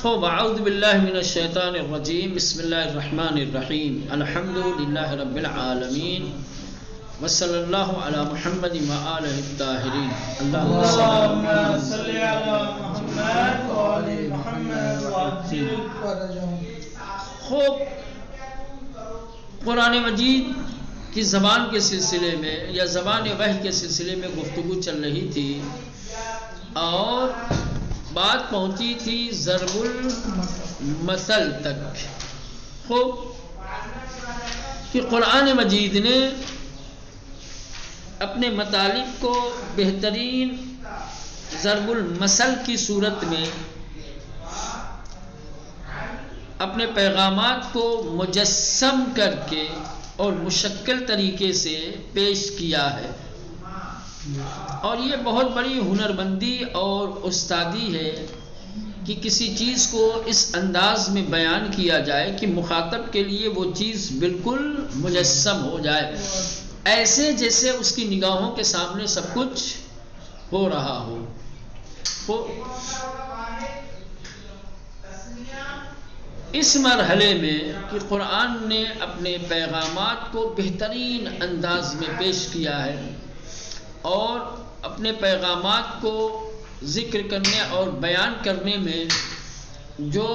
خوب اعوذ باللہ من الشیطان الرجیم بسم اللہ الرحمن الرحیم الحمد للہ رب العالمین وصلی اللہ علی محمد وآلہ الطاہرین اللہم صلی علی محمد وآل محمد وعجل. خوب قرآن مجید کی زبان کے سلسلے میں یا زبان وحی کے سلسلے میں گفتگو چل رہی تھی اور بات پہنچی تھی ضرب المثل تک. خوب کہ قرآن مجید نے اپنے مطالب کو بہترین ضرب المثل کی صورت میں اپنے پیغامات کو مجسم کر کے اور مشکل طریقے سے پیش کیا ہے. اور یہ بہت بڑی ہنرمندی اور استادی ہے کہ کسی چیز کو اس انداز میں بیان کیا جائے کہ مخاطب کے لیے وہ چیز بالکل مجسم ہو جائے، ایسے جیسے اس کی نگاہوں کے سامنے سب کچھ ہو رہا ہو. اس مرحلے میں کہ قرآن نے اپنے پیغامات کو بہترین انداز میں پیش کیا ہے اور اپنے پیغامات کو ذکر کرنے اور بیان کرنے میں جو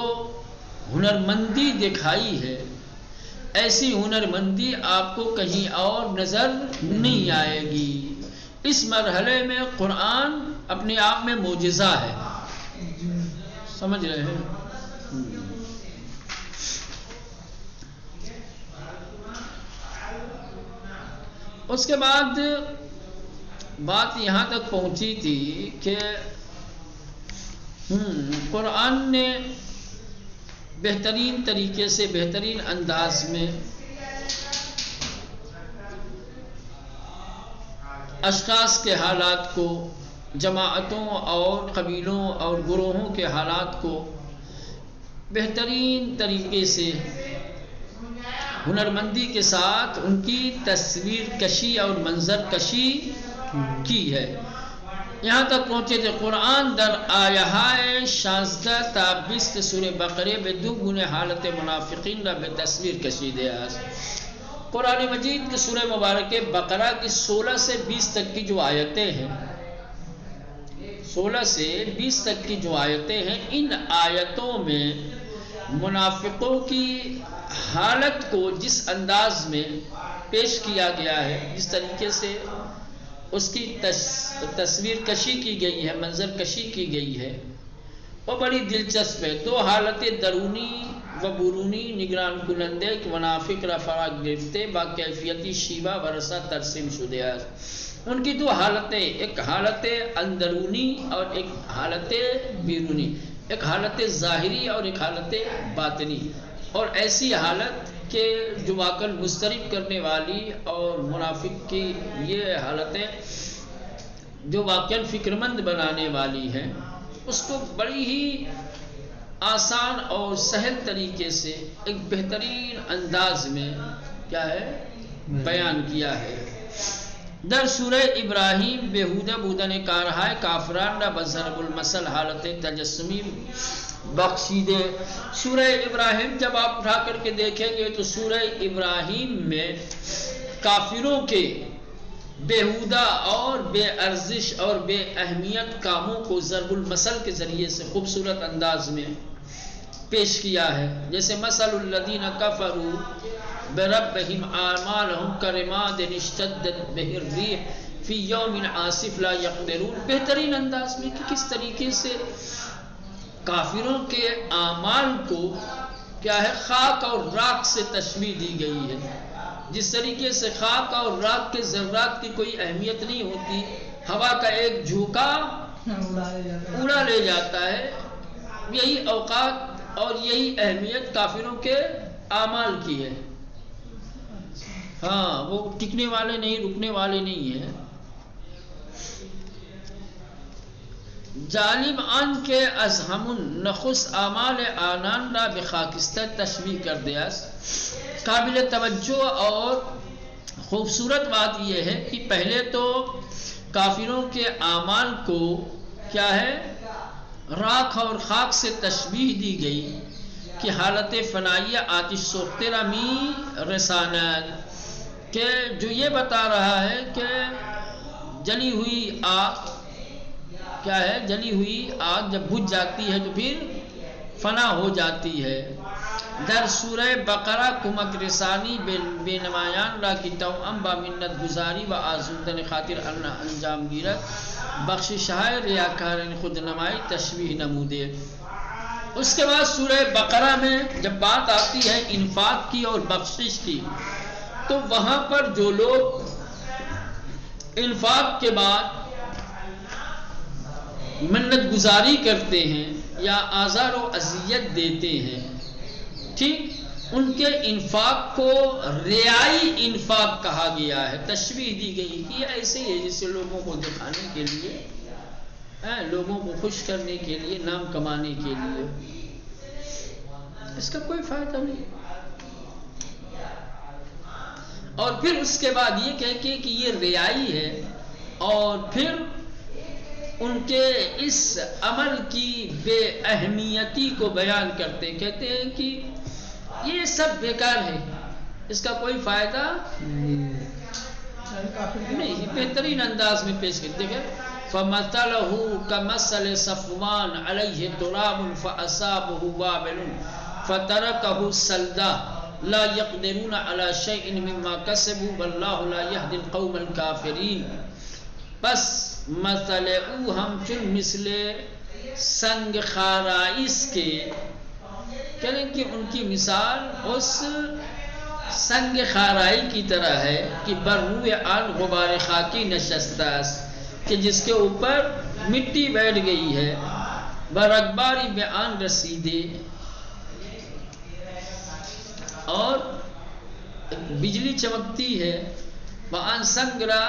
ہنرمندی دکھائی ہے، ایسی ہنرمندی آپ کو کہیں اور نظر نہیں آئے گی. اس مرحلے میں قرآن اپنے آپ میں معجزہ ہے. سمجھ رہے ہیں؟ اس کے بعد بات یہاں تک پہنچی تھی کہ قرآن نے بہترین طریقے سے بہترین انداز میں اشخاص کے حالات کو، جماعتوں اور قبیلوں اور گروہوں کے حالات کو بہترین طریقے سے ہنرمندی کے ساتھ ان کی تصویر کشی اور منظر کشی کی ہے. یہاں تک پہنچے تھے قرآن در آیہائے 16 تا 20 سورہ بقرے بے دو گنے حالت منافقین را بے تصویر کشیدے است. قرآن مجید کی سورہ مبارکہ بقرہ کی 16 سے 20 تک کی جو آیتیں ہیں، 16 سے 20 تک کی جو آیتیں ہیں، ان آیتوں میں منافقوں کی حالت کو جس انداز میں پیش کیا گیا ہے، جس طریقے سے اس کی تصویر کشی کی گئی ہے، منظر کشی کی گئی ہے، وہ بڑی دلچسپ ہے. دو حالتیں درونی و بیرونی نگران کنندے کہ منافق را فراغ گرفتے با کیفیتی شیوا ورثہ ترسیم شدے است. ان کی دو حالتیں، ایک حالت اندرونی اور ایک حالت بیرونی، ایک حالت ظاہری اور ایک حالت باطنی. اور ایسی حالت کہ جو واقعا مضطرب کرنے والی اور منافق کی یہ حالتیں جو واقعا فکرمند بنانے والی ہیں، اس کو بڑی ہی آسان اور سہل طریقے سے ایک بہترین انداز میں کیا ہے بیان کیا ہے. در سورہ ابراہیم بےہودہ بودن کارہائے کافران را بضرب المثل حالت تجسمی بخشیدے. سورہ ابراہیم جب آپ اٹھا کر کے دیکھیں گے تو سورہ ابراہیم میں کافروں کے بےہودہ اور بے ارزش اور بے اہمیت کاموں کو ضرب المثل کے ذریعے سے خوبصورت انداز میں پیش کیا ہے. جیسے مثل الذین کفروا بربہم اعمالہم کرماد اشتدت بہ الریح فی یوم عاصف لا یقدرون. بہترین انداز میں کہ کس طریقے سے کافروں کے اعمال کو کیا ہے خاک اور راکھ سے تشبیہ دی گئی ہے. جس طریقے سے خاک اور راکھ کے ذرات کی کوئی اہمیت نہیں ہوتی، ہوا کا ایک جھونکا اڑا لے جاتا ہے، یہی اوقات اور یہی اہمیت کافروں کے اعمال کی ہے. ہاں، وہ ٹکنے والے نہیں، رکنے والے نہیں ہیں. جانب آن کے از ہمون نخص اعمال آنان را بخاکستہ تشبیہ کر دیا. قابل توجہ اور خوبصورت بات یہ ہے کہ پہلے تو کافروں کے اعمال کو کیا ہے راکھ اور خاک سے تشبیہ دی گئی کہ حالت فنائیہ آتش سوخترا می رسانت، کہ جو یہ بتا رہا ہے کہ جلی ہوئی آگ کیا ہے، جلی ہوئی آگ جب بجھ جاتی ہے تو پھر فنا ہو جاتی ہے۔ در سورہ بقرہ کمک رسانی بے نمایان را کی توأم با منت گزاری و آزمودن خاطر انجام گیرد بخشش ہے ریاکارن خود نمائی تشبیہ نمودے۔ اس کے بعد سورہ بقرہ میں جب بات آتی ہے انفاق کی اور بخشش کی، تو وہاں پر جو لوگ انفاق کے بعد منت گزاری کرتے ہیں یا آزار و اذیت دیتے ہیں، ٹھیک، ان کے انفاق کو ریائی انفاق کہا گیا ہے، تشبیہ دی گئی کہ یہ ایسے ہی ہے جسے لوگوں کو دکھانے کے لیے، لوگوں کو خوش کرنے کے لیے، نام کمانے کے لیے، اس کا کوئی فائدہ نہیں۔ اور پھر اس کے بعد یہ کہہ کے کہ یہ ریائی ہے، اور پھر ان کے اس عمل کی بے اہمیتی کو بیان کرتے، کہتے ہیں کہ یہ سب بیکار ہے، اس کا کوئی فائدہ نہیں۔ بہترین انداز میں پیش کرتے ہیں فَمَثَلُهُ كَمَثَلِ صَفْوَانَ عَلَيْهِ تُرَابٌ فَأَصَابَهُ وَابِلٌ فَتَرَكَهُ صَلْدًا لَا يَقْدِرُونَ عَلَى شَيْءٍ مِّمَّا كَسَبُوا وَاللَّهُ لَا يَهْدِي الْقَوْمَ الْكَافِرِينَ۔ بس مثل او ہم چون مثل سنگ خارائش کے، کہنے کہ ان کی مثال اس سنگ خارائی کی طرح ہے کہ بر روئے آن غبار خاکی نشستہ است، کہ جس کے اوپر مٹی بیٹھ گئی ہے، بر اکباری بیان رسیدے، اور بجلی چمکتی ہے، بآن سنگرا،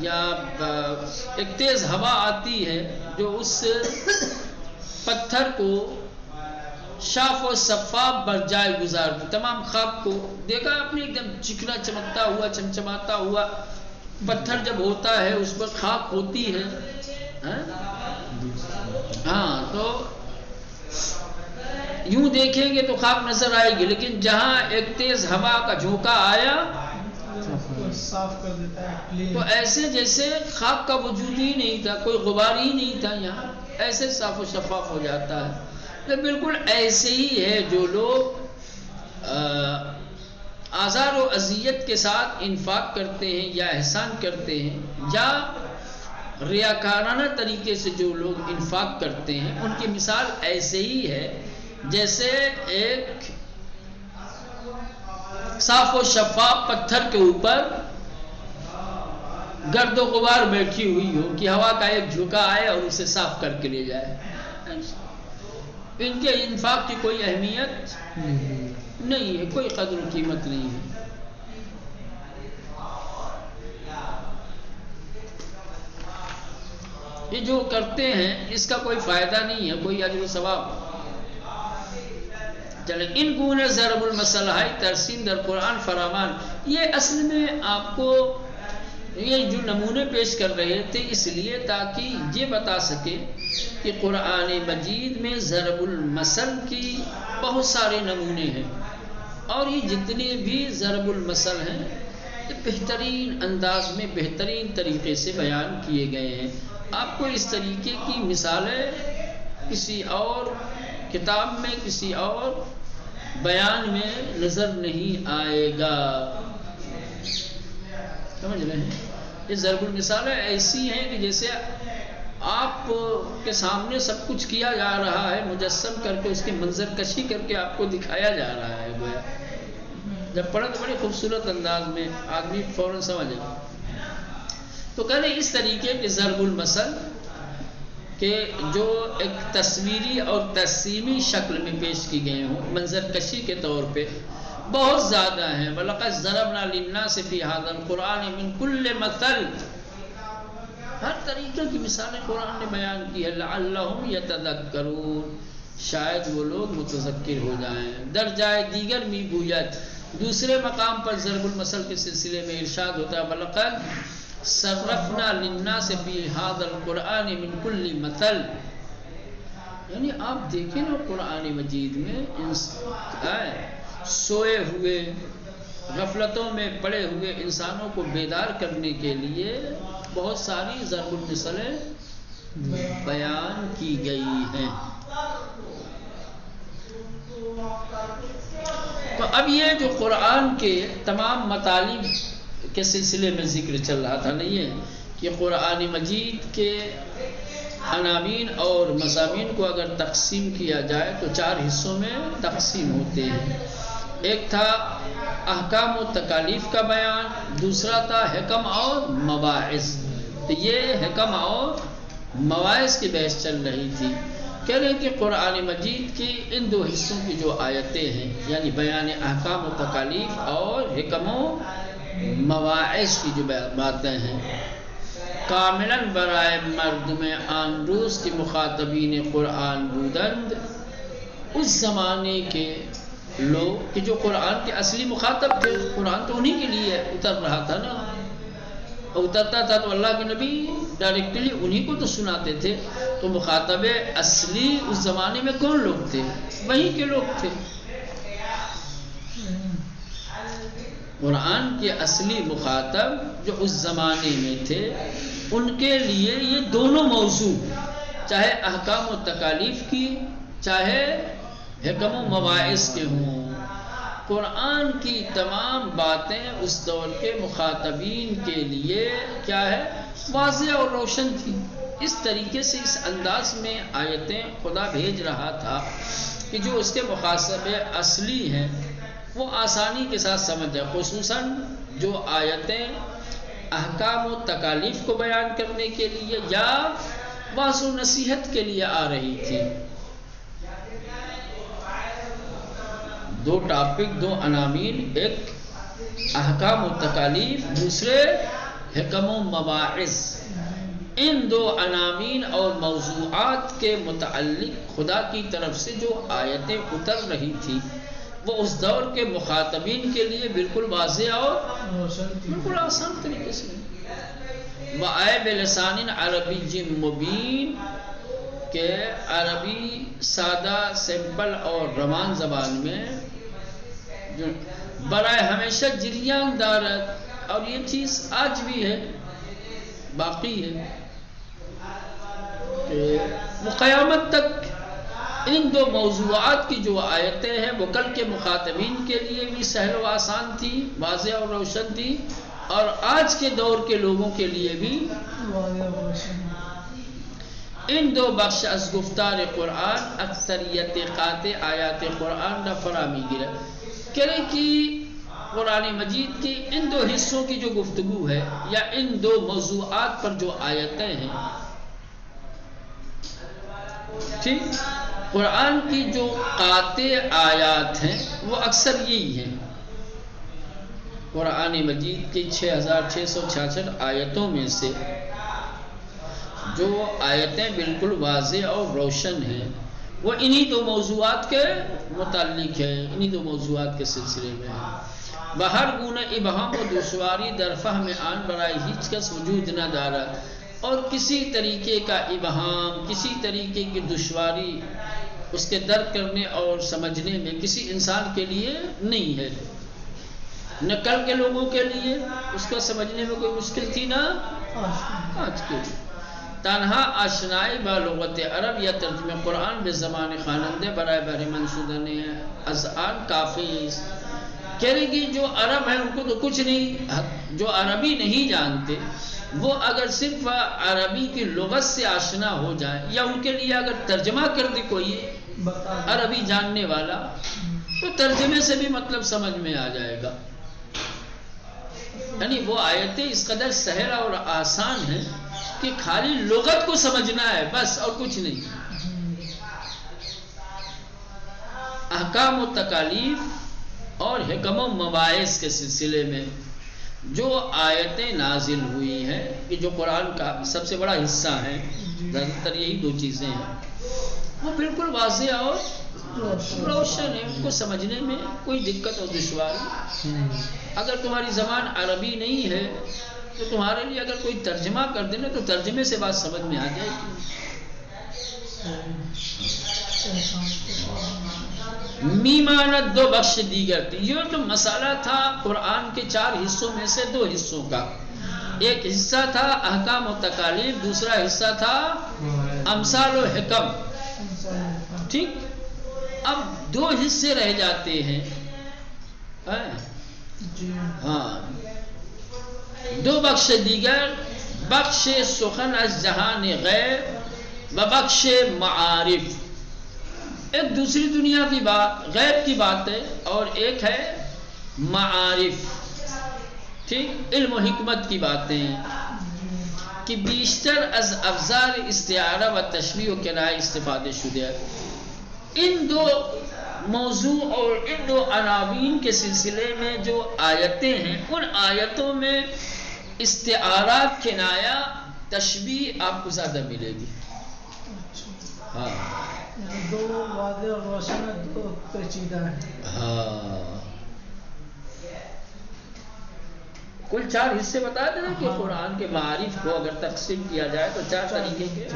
یا ایک تیز ہوا آتی ہے جو اس پتھر کو شاف و شفاف بر جائے گزار دے۔ تمام خاک کو دیکھا آپ نے، ایک دم چکنا چمکتا ہوا، چمچماتا ہوا پتھر جب ہوتا ہے اس پر خاک ہوتی ہے، ہاں، تو یوں دیکھیں گے تو خاک نظر آئے گی، لیکن جہاں ایک تیز ہوا کا جھونکا آیا صاف کر دیتا ہے، تو ایسے جیسے خاک کا وجود ہی نہیں تھا، کوئی غبار ہی نہیں تھا، یہاں ایسے صاف و شفاف ہو جاتا ہے۔ تو بالکل ایسے ہی ہے جو لوگ آزار و اذیت کے ساتھ انفاق کرتے ہیں یا احسان کرتے ہیں، یا ریاکارانہ طریقے سے جو لوگ انفاق کرتے ہیں، ان کی مثال ایسے ہی ہے جیسے ایک صاف و شفاف پتھر کے اوپر گرد و غبار بیٹھی ہوئی ہو کہ ہوا کا ایک جھونکا آئے اور اسے صاف کر کے لے جائے۔ ان کے انفاق کی کوئی اہمیت نہیں ہے، کوئی قدر و قیمت نہیں ہے۔ یہ جو کرتے ہیں اس کا کوئی فائدہ نہیں ہے، کوئی اجر و ثواب۔ چلیں، ان گونے ضرب المثل ہے ترسیم در قرآن فرامان۔ یہ اصل میں آپ کو یہ جو نمونے پیش کر رہے تھے اس لیے تاکہ یہ بتا سکے کہ قرآن مجید میں ضرب المثل کی بہت سارے نمونے ہیں، اور یہ جتنے بھی ضرب المثل ہیں یہ بہترین انداز میں بہترین طریقے سے بیان کیے گئے ہیں۔ آپ کو اس طریقے کی مثالیں کسی اور کتاب میں، کسی اور بیان میں نظر نہیں آئے گا، سمجھ رہے ہیں؟ یہ ضرب المثالیں ایسی ہیں کہ جیسے آپ کے سامنے سب کچھ کیا جا رہا ہے، مجسم کر کے اس کی منظر کشی کر کے آپ کو دکھایا جا رہا ہے گویا۔ جب پڑھا تو بڑی خوبصورت انداز میں آدمی فوراً سمجھے گا۔ تو کہنے اس طریقے کے ضرب المثل کہ جو ایک تصویری اور ترسیمی شکل میں پیش کی گئے ہوں، منظر کشی کے طور پہ، بہت زیادہ ہیں۔ وَلَقَدْ ضَرَبْنَا لِلنَّاسِ فِي هَذَا الْقُرْآنِ مِنْ كُلِّ مَثَلٍ، ہر طریقے کی مثالیں قرآن نے بیان کی ہے۔ لَعَلَّهُمْ يَتَذَكَّرُونَ، شاید وہ لوگ متذکر ہو جائیں۔ در جائے دیگر می گوید، دوسرے مقام پر ضرب المثل کے سلسلے میں ارشاد ہوتا ہے وَلَقَدْ صَرَّفْنَا لِلنَّاسِ فِي هَذَا الْقُرْآنِ مِنْ كُلِّ مَثَلٍ، یعنی آپ دیکھیں نا قرآن مجید میں سوئے ہوئے غفلتوں میں پڑے ہوئے انسانوں کو بیدار کرنے کے لیے بہت ساری ضرب المثلیں بیان کی گئی ہیں. تو اب یہ جو قرآن کے تمام مطالب کے سلسلے میں ذکر چل رہا تھا نہیں ہے کہ قرآن مجید کے عناوین اور مضامین کو اگر تقسیم کیا جائے تو 4 حصوں میں تقسیم ہوتے ہیں. ایک تھا احکام و تکالیف کا بیان، دوسرا تھا حکم اور مواعظ. تو یہ حکم اور مواعظ کی بحث چل رہی تھی. کہہ رہے ہیں کہ قرآن مجید کی ان 2 حصوں کی جو آیتیں ہیں یعنی بیان احکام و تکالیف اور حکم و مواعظ کی جو باتیں ہیں، کاملاً برائے مردم آن روز کی مخاطبین قرآن بودند، اس زمانے کے لوگ کہ جو قرآن کے اصلی مخاطب تھے. قرآن تو انہی کے لیے اتر رہا تھا نا، اترتا تھا تو اللہ کے نبی ڈائریکٹلی انہی کو تو سناتے تھے. تو مخاطب اصلی اس زمانے میں کون لوگ تھے؟ وہی کے لوگ تھے. قرآن کے اصلی مخاطب جو اس زمانے میں تھے ان کے لیے یہ دونوں موضوع، چاہے احکام و تکالیف کی چاہے حکم و مواعظ کے ہوں، قرآن کی تمام باتیں اس دور کے مخاطبین کے لیے کیا ہے؟ واضح اور روشن تھی. اس طریقے سے اس انداز میں آیتیں خدا بھیج رہا تھا کہ جو اس کے مخاطب اصلی ہیں وہ آسانی کے ساتھ سمجھ جائے، خصوصاً جو آیتیں احکام و تکالیف کو بیان کرنے کے لیے یا واضح و نصیحت کے لیے آ رہی تھی. 2 ٹاپک، 2 عناوین، ایک احکام و تکالیف، دوسرے حکم و مواعظ. ان 2 عناوین اور موضوعات کے متعلق خدا کی طرف سے جو آیتیں اتر رہی تھی وہ اس دور کے مخاطبین کے لیے بالکل واضح اور بالکل آسان طریقے سے وَآئے بِلِسَانٍ عَرَبِيٍّ مُبِينٍ کہ عربی سادہ، سمپل اور روان زبان میں برائے ہمیشہ جریان دارت. اور یہ چیز آج بھی ہے، باقی ہے کہ وہ قیامت تک ان 2 موضوعات کی جو آیتیں ہیں وہ کل کے مخاطبین کے لیے بھی سہل و آسان تھی، واضح اور روشن تھی، اور آج کے دور کے لوگوں کے لیے بھی ان 2 بخش از گفتار قرآن اکثریت قاطع آیات قرآن نہ فرامی گرا. کہہ رہے کہ قرآن مجید کی ان 2 حصوں کی جو گفتگو ہے یا ان 2 موضوعات پر جو آیتیں ہیں، ٹھیک، قرآن کی جو قاطع آیات ہیں وہ اکثر یہی ہیں. قرآن مجید کی 6666 آیتوں میں سے جو آیتیں بالکل واضح اور روشن ہیں وہ انہی 2 موضوعات کے متعلق ہیں، انہی 2 موضوعات کے سلسلے میں ہیں. بہر گونه ابہام و دشواری در فہم آن برائے ہیچ کس وجود نہ دارد. اور کسی طریقے کا ابہام، کسی طریقے کی دشواری اس کے درک کرنے اور سمجھنے میں کسی انسان کے لیے نہیں ہے. نہ کل کے لوگوں کے لیے اس کو سمجھنے میں کوئی مشکل تھی نہ آج کے لیے. تنہا آشنائی با لغت عرب یا ترجمہ قرآن بے زمان خوانندے برائے بہرمند شدن اذعان کافی. کہہ رہے کہ جو عرب ہیں ان کو تو کچھ نہیں، جو عربی نہیں جانتے وہ اگر صرف عربی کی لغت سے آشنا ہو جائے یا ان کے لیے اگر ترجمہ کر دے کوئی عربی جاننے والا تو ترجمے سے بھی مطلب سمجھ میں آ جائے گا. یعنی وہ آیتیں اس قدر سہل اور آسان ہیں کہ خالی لغت کو سمجھنا ہے بس، اور کچھ نہیں. احکام و تکالیف اور حکم و مواعظ کے سلسلے میں جو آیتیں نازل ہوئی ہیں کہ جو قرآن کا سب سے بڑا حصہ ہیں، زیادہ تر یہی 2 چیزیں ہیں، وہ بالکل واضح اور روشن ہے. ان کو سمجھنے میں کوئی دقت اور دشواری، اگر تمہاری زبان عربی نہیں ہے تو تمہارے لیے اگر کوئی ترجمہ کر دینا تو ترجمے سے بات سمجھ میں آ جائے گی. میمانت دو بخش دیگر تھی. یہ تو مسئلہ تھا قرآن کے 4 حصوں میں سے 2 حصوں کا. ایک حصہ تھا احکام و تکالیف، دوسرا حصہ تھا امثال و حکم. ٹھیک، اب 2 حصے رہ جاتے ہیں. ہاں، 2 بخش دیگر، بخش سخن از جہان غیب و بخش معارف. ایک دوسری دنیا کی بات، غیب کی بات ہے، اور ایک ہے معارف. ٹھیک، علم و حکمت کی باتیں کہ بیشتر از ابزار استعارہ و تشبیہ و کنایہ استفادے شدہ. ان 2 موضوع اور ان 2 عناوین کے سلسلے میں جو آیتیں ہیں، ان آیتوں میں استعارات، کنایہ، تشبیہ آپ کو زیادہ ملے گی. ہاں، 2 واضح اور روشن، 2 پیچیدہ ہیں. ہاں، کل 4 حصے بتا دیں کہ قرآن کے معارف کو اگر تقسیم کیا جائے تو 4 طریقے کے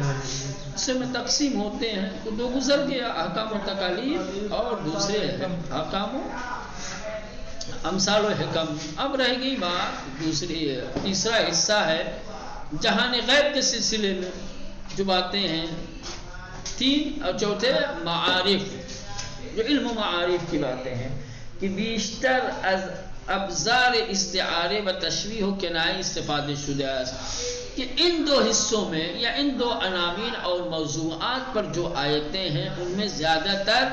حصے میں تقسیم ہوتے ہیں. تو 2 گزر گیا، احکام و تکالیف، اور دوسرے احکام و امثال و حکم. اب رہ گئی بات تیسرا حصہ ہے جہان غیب کے سلسلے میں جو باتیں ہیں. 3 اور چوتھے معارف، جو علم و معارف کی باتیں ہیں کہ بیشتر از ابزار استعارے و تشبیہ و کنایہ استفادے شدہ. کہ ان 2 حصوں میں یا ان 2 عناوین اور موضوعات پر جو آیتیں ہیں ان میں زیادہ تر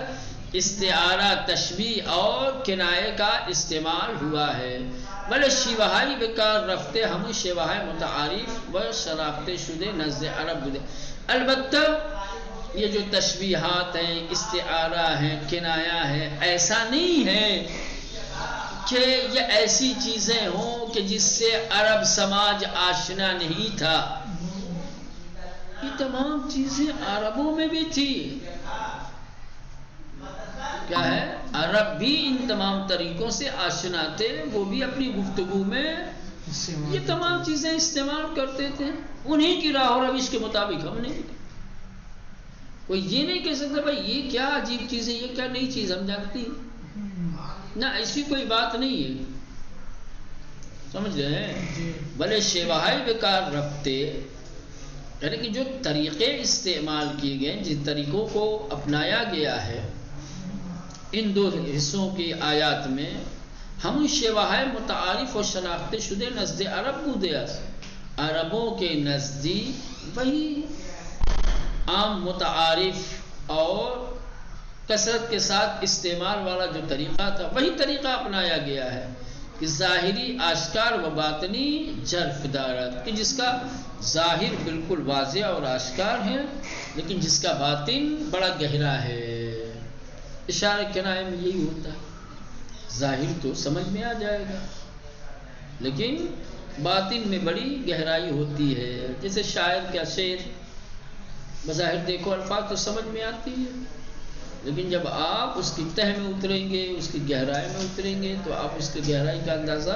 استعارہ، تشبیہ اور کنایہ کا استعمال ہوا ہے. بلے شیوہائی بکار رفتے ہم شیوہائی متعارف و شناخت شدہ نزد عرب بودے. البتہ یہ جو تشبیہات ہیں، استعارہ ہیں، کنایہ ہے، ایسا نہیں ہے کہ یہ ایسی چیزیں ہوں کہ جس سے عرب سماج آشنا نہیں تھا. یہ تمام چیزیں عربوں میں بھی تھی. کیا ہے، عرب بھی ان تمام طریقوں سے آشنا تھے. وہ بھی اپنی گفتگو میں یہ تمام چیزیں استعمال کرتے تھے. انہی کی راہ و روش کے مطابق ہم نے. کوئی یہ نہیں کہہ سکتا بھائی یہ کیا عجیب چیز ہے، یہ کیا نئی چیز ہم جانتی ہیں. نہ، ایسی کوئی بات نہیں ہے. سمجھ رہے ہیں؟ بلے شیوہائی بکار رفتے، یعنی کہ جو طریقے استعمال کیے گئے، جن طریقوں کو اپنایا گیا ہے ان 2 حصوں کی آیات میں، ہم شیوہائی متعارف و شناخت شدہ نزد عرب بودے. عربوں کے نزدیک وہی عام متعارف اور کثرت کے ساتھ استعمال والا جو طریقہ تھا وہی طریقہ اپنایا گیا ہے کہ ظاہری آشکار و باطنی جرف دارت، کہ جس کا ظاہر بالکل واضح اور آشکار ہے لیکن جس کا باطن بڑا گہرا ہے. اشارہ کنایہ میں یہی ہوتا ہے، ظاہر تو سمجھ میں آ جائے گا لیکن باطن میں بڑی گہرائی ہوتی ہے. جیسے شاعر کا شعر بظاہر دیکھو الفاظ تو سمجھ میں آتی ہے لیکن جب آپ اس کی تہ میں اتریں گے، اس کی گہرائی میں اتریں گے تو آپ اس کی گہرائی کا اندازہ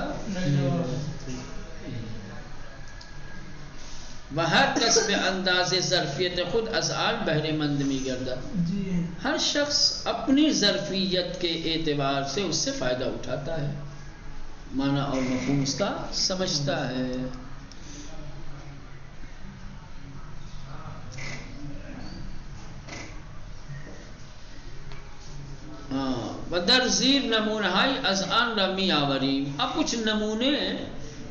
ہر کس میں انداز ظرفیت خود ازعال بہرے مند میں گردہ. ہر شخص اپنی ظرفیت کے اعتبار سے اس سے فائدہ اٹھاتا ہے، معنی اور مفہوم اس کا سمجھتا ہے. بدر زیر نمونہائی از آن رمی آوریم. اب کچھ نمونے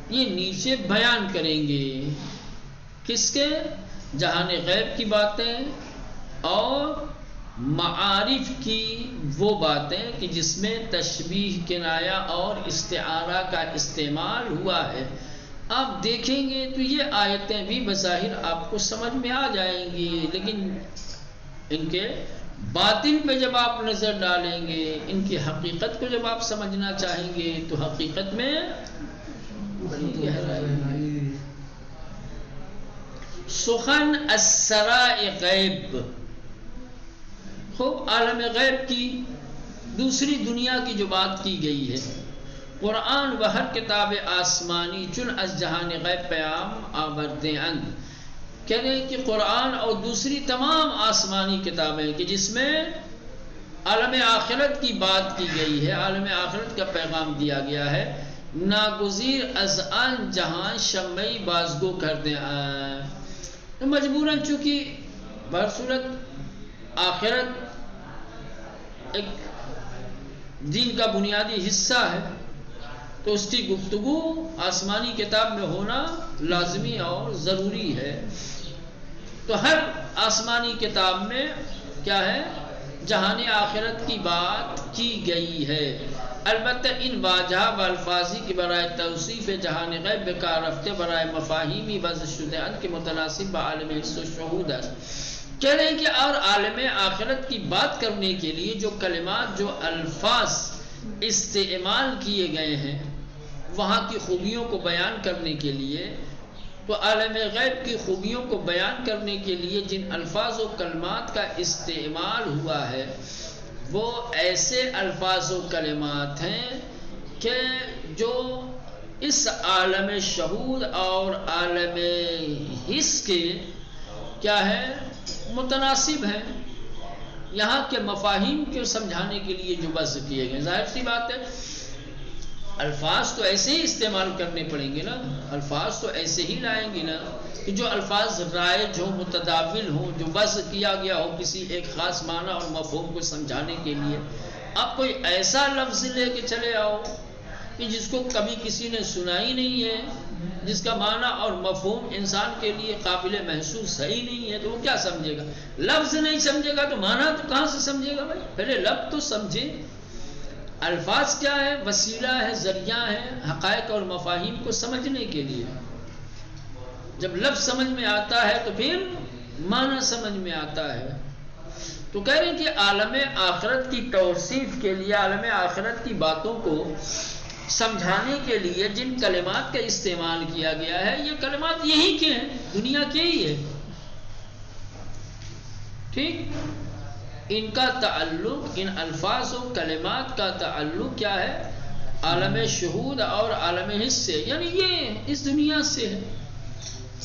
یہ نیچے بیان کریں گے کس کے؟ جہان غیب کی باتیں اور معارف کی وہ باتیں کہ جس میں تشبیہ، کنایہ اور استعارہ کا استعمال ہوا ہے. آپ دیکھیں گے تو یہ آیتیں بھی بظاہر آپ کو سمجھ میں آ جائیں گی لیکن ان کے باطن پہ جب آپ نظر ڈالیں گے، ان کی حقیقت کو جب آپ سمجھنا چاہیں گے تو حقیقت میں بڑی گہرائی. سخن السراء غیب، خوب عالم غیب کی، دوسری دنیا کی جو بات کی گئی ہے. قرآن و ہر کتاب آسمانی چن از جہان غیب پیام آوردے اند. کہہ رہے ہیں کہ قرآن اور دوسری تمام آسمانی کتابیں کہ جس میں عالم آخرت کی بات کی گئی ہے، عالم آخرت کا پیغام دیا گیا ہے، ناگزیر از آن جہاں شمعی بازگو کرتے ہیں، مجبوراً چونکہ برصورت آخرت ایک دین کا بنیادی حصہ ہے تو اس کی گفتگو آسمانی کتاب میں ہونا لازمی اور ضروری ہے۔ تو ہر آسمانی کتاب میں کیا ہے؟ جہان آخرت کی بات کی گئی ہے۔ البتہ ان واجہ و الفاظی کی برائے توصیف جہان غیب بکار رفتے برائے مفاہیمی وضع شدہ ان کے متناسب با عالم حس و شہود ہے۔ کہہ رہے ہیں کہ اور عالم آخرت کی بات کرنے کے لیے جو کلمات، جو الفاظ استعمال کیے گئے ہیں وہاں کی خوبیوں کو بیان کرنے کے لیے، تو عالم غیب کی خوبیوں کو بیان کرنے کے لیے جن الفاظ و کلمات کا استعمال ہوا ہے وہ ایسے الفاظ و کلمات ہیں کہ جو اس عالم شہود اور عالم حس کے کیا ہے؟ متناسب ہیں، یہاں کے مفاہیم کو سمجھانے کے لیے جو وضع کیے گئے۔ ظاہر سی بات ہے الفاظ تو ایسے ہی استعمال کرنے پڑیں گے نا، الفاظ تو ایسے ہی لائیں گے نا کہ جو الفاظ رائج ہوں، متداول ہوں، جو وضع کیا گیا ہو کسی ایک خاص معنی اور مفہوم کو سمجھانے کے لیے۔ اب کوئی ایسا لفظ لے کے چلے آؤ کہ جس کو کبھی کسی نے سنا ہی نہیں ہے، جس کا معنی اور مفہوم انسان کے لیے قابل محسوس ہے ہی نہیں ہے، تو وہ کیا سمجھے گا؟ لفظ نہیں سمجھے گا تو معنی تو کہاں سے سمجھے گا بھائی؟ پہلے لفظ تو سمجھے۔ الفاظ کیا ہے؟ وسیلہ ہے، ذریعہ ہے حقائق اور مفاہیم کو سمجھنے کے لیے۔ جب لفظ سمجھ میں آتا ہے تو پھر معنی سمجھ میں آتا ہے۔ تو کہہ رہے ہیں کہ عالم آخرت کی توصیف کے لیے، عالم آخرت کی باتوں کو سمجھانے کے لیے جن کلمات کا استعمال کیا گیا ہے یہ کلمات یہی کے ہیں، دنیا کے ہی ہے، ٹھیک؟ ان کا تعلق، ان الفاظ و کلمات کا تعلق کیا ہے؟ عالم شہود اور عالم حس سے، یعنی یہ اس دنیا سے ہے۔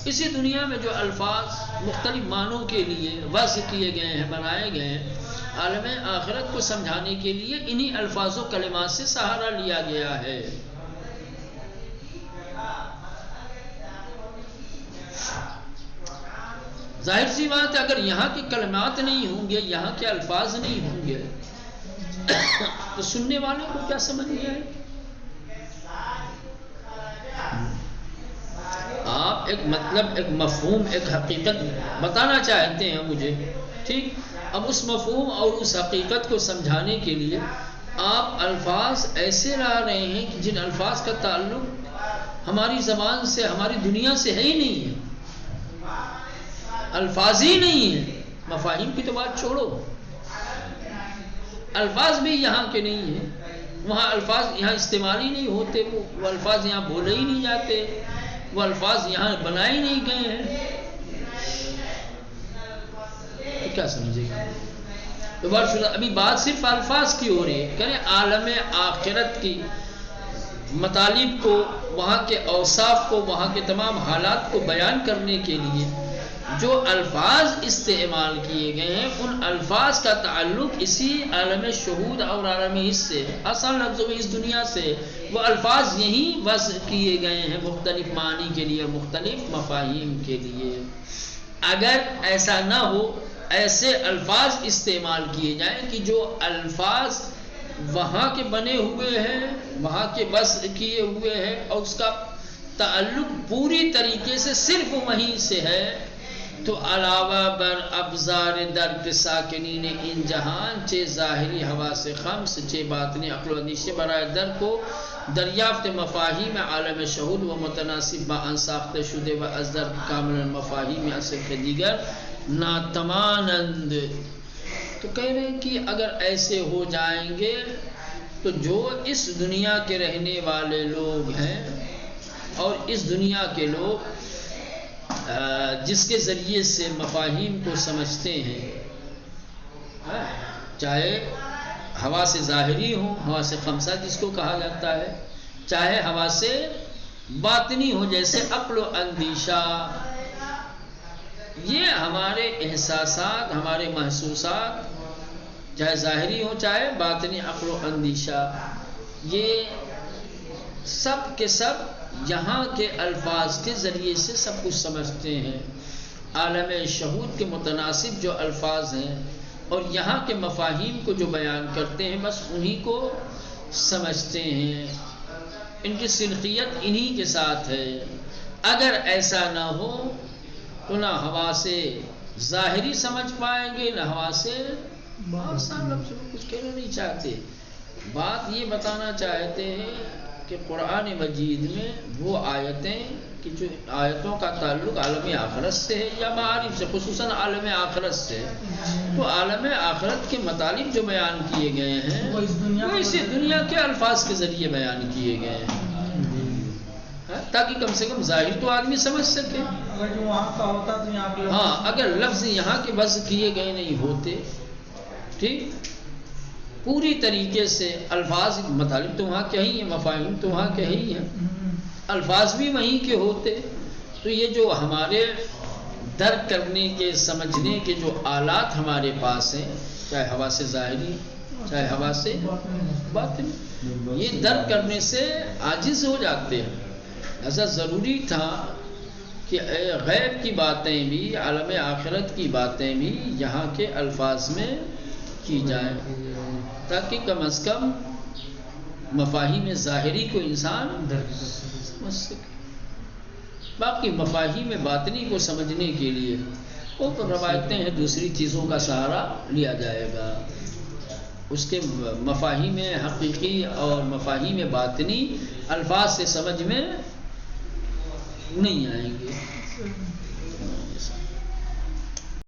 اسی دنیا میں جو الفاظ مختلف معنوں کے لیے وضع کیے گئے ہیں، بنائے گئے ہیں، عالم آخرت کو سمجھانے کے لیے انہی الفاظ و کلمات سے سہارا لیا گیا ہے۔ ظاہر سی بات ہے اگر یہاں کے کلمات نہیں ہوں گے، یہاں کے الفاظ نہیں ہوں گے تو سننے والے کو کیا سمجھ میں آئے؟ آپ ایک مطلب، ایک مفہوم، ایک حقیقت بتانا چاہتے ہیں مجھے، ٹھیک؟ اب اس مفہوم اور اس حقیقت کو سمجھانے کے لیے آپ الفاظ ایسے لا رہے ہیں کہ جن الفاظ کا تعلق ہماری زبان سے، ہماری دنیا سے ہے ہی نہیں ہے، الفاظ ہی نہیں ہیں۔ مفاہیم کی تو بات چھوڑو، الفاظ بھی یہاں کے نہیں ہیں، وہاں الفاظ یہاں استعمال ہی نہیں ہوتے، وہ الفاظ یہاں بولے ہی نہیں جاتے، وہ الفاظ یہاں بنائے ہی نہیں گئے ہیں، تو کیا سمجھے گا؟ تو ابھی بات صرف الفاظ کی ہو رہی ہے، کہنے عالم آخرت کی مطالب کو، وہاں کے اوصاف کو، وہاں کے تمام حالات کو بیان کرنے کے لیے جو الفاظ استعمال کیے گئے ہیں ان الفاظ کا تعلق اسی عالم شہود اور عالم حس سے، آسان لفظوں میں اس دنیا سے وہ الفاظ یہیں وضع کیے گئے ہیں مختلف معنی کے لیے، مختلف مفاہیم کے لیے۔ اگر ایسا نہ ہو، ایسے الفاظ استعمال کیے جائیں کہ جو الفاظ وہاں کے بنے ہوئے ہیں، وہاں کے وضع کیے ہوئے ہیں اور اس کا تعلق پوری طریقے سے صرف وہیں سے ہے، تو علاوہ بر ابزار درد ساکنین ان جہان چے ظاہری حواس خمس چے باطنی عقل و اندیشے برائے در کو دریافت مفاہیم عالم شہود و متناسب با ان ساخت شدے و از در کامل مفاہیم اصل کے دیگر ناتمانند۔ تو کہہ رہے ہیں کہ اگر ایسے ہو جائیں گے تو جو اس دنیا کے رہنے والے لوگ ہیں اور اس دنیا کے لوگ جس کے ذریعے سے مفاہیم کو سمجھتے ہیں، چاہے حواس ظاہری ہوں، حواس خمسہ جس کو کہا جاتا ہے، چاہے حواس باطنی ہو جیسے عقل و اندیشہ، یہ ہمارے احساسات، ہمارے محسوسات، چاہے ظاہری ہو چاہے باطنی عقل و اندیشہ، یہ سب کے سب یہاں کے الفاظ کے ذریعے سے سب کچھ سمجھتے ہیں۔ عالم شہود کے متناسب جو الفاظ ہیں اور یہاں کے مفاہیم کو جو بیان کرتے ہیں بس انہی کو سمجھتے ہیں، ان کی صدقیت انہی کے ساتھ ہے۔ اگر ایسا نہ ہو تو نہ ہوا سے ظاہری سمجھ پائیں گے، نہ ہوا سے کچھ کہنا نہیں چاہتے۔ بات یہ بتانا چاہتے ہیں کہ قرآن مجید میں وہ آیتیں کہ جو آیتوں کا تعلق عالم آخرت سے ہے یا معارف سے، خصوصاً عالم آخرت سے، تو عالم آخرت کے مطالب جو بیان کیے گئے ہیں وہ اسی دنیا کے الفاظ کے ذریعے بیان کیے گئے ہیں، تاکہ کم سے کم ظاہر تو آدمی سمجھ سکے۔ اگر جو وہاں کا ہوتا تو یہاں پہ ہاں، اگر لفظ یہاں کے وضع کیے گئے نہیں ہوتے، ٹھیک، پوری طریقے سے الفاظ مطالب تو وہاں کے ہی ہیں، مفاہیم تو وہاں کے ہی ہیں، الفاظ بھی وہیں کے ہوتے، تو یہ جو ہمارے درک کرنے کے، سمجھنے کے جو آلات ہمارے پاس ہیں، چاہے ہوا سے ظاہری چاہے ہوا سے باطنی، یہ درک کرنے سے عاجز ہو جاتے ہیں۔ ایسا ضروری تھا کہ غیب کی باتیں بھی، عالم آخرت کی باتیں بھی یہاں کے الفاظ میں کی جائیں، تاکہ کم از کم مفاہیم ظاہری کو انسان سمجھ سکے۔ باقی مفاہیم باطنی کو سمجھنے کے لیے وہ تو روایتیں ہیں، دوسری چیزوں کا سہارا لیا جائے گا، اس کے مفاہیم حقیقی اور مفاہیم باطنی الفاظ سے سمجھ میں نہیں آئیں گے۔